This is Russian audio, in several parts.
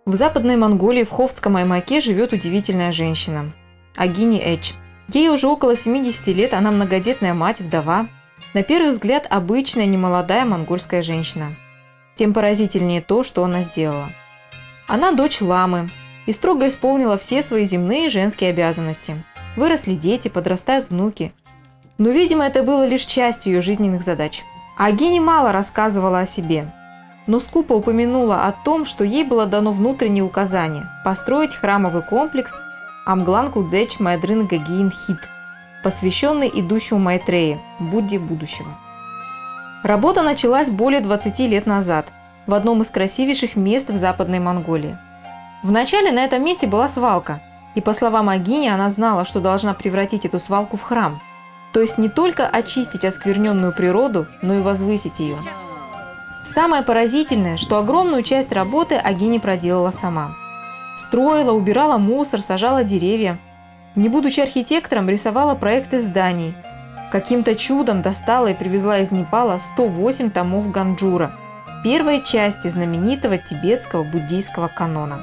В Западной Монголии в Ховдском Аймаке живет удивительная женщина – Агини Эч. Ей уже около 70 лет, она многодетная мать, вдова. На первый взгляд обычная немолодая монгольская женщина. Тем поразительнее то, что она сделала. Она дочь ламы и строго исполнила все свои земные женские обязанности. Выросли дети, подрастают внуки. Но, видимо, это было лишь частью ее жизненных задач. Агини мало рассказывала о себе, но скупо упомянула о том, что ей было дано внутреннее указание – построить храмовый комплекс Амглан Кудзеч Майдрын Гагиин Хит, посвященный идущему Майтрея, Будде будущего. Работа началась более 20 лет назад в одном из красивейших мест в Западной Монголии. Вначале на этом месте была свалка, и, по словам Агини, она знала, что должна превратить эту свалку в храм, то есть не только очистить оскверненную природу, но и возвысить ее. Самое поразительное, что огромную часть работы Агини проделала сама. Строила, убирала мусор, сажала деревья. Не будучи архитектором, рисовала проекты зданий. Каким-то чудом достала и привезла из Непала 108 томов Ганджура, первой части знаменитого тибетского буддийского канона.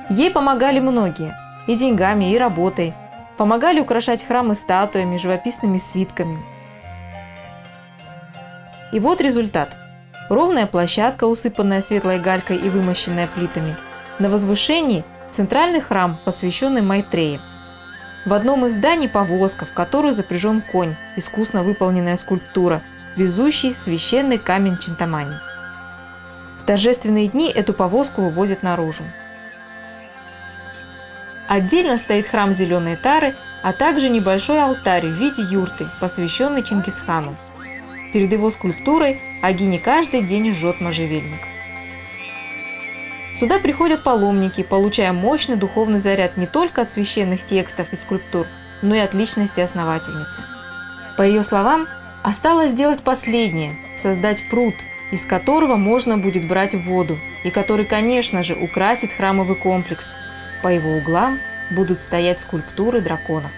Ей помогали многие – и деньгами, и работой. Помогали украшать храмы статуями, живописными свитками. И вот результат. Ровная площадка, усыпанная светлой галькой и вымощенная плитами. На возвышении центральный храм, посвященный Майтрее. В одном из зданий повозка, в которую запряжен конь, искусно выполненная скульптура, везущий священный камень Чинтамани. В торжественные дни эту повозку вывозят наружу. Отдельно стоит храм Зеленой Тары, а также небольшой алтарь в виде юрты, посвященный Чингисхану. Перед его скульптурой Агини каждый день жжет можжевельник. Сюда приходят паломники, получая мощный духовный заряд не только от священных текстов и скульптур, но и от личности основательницы. По ее словам, осталось сделать последнее – создать пруд, из которого можно будет брать воду, и который, конечно же, украсит храмовый комплекс. По его углам будут стоять скульптуры драконов.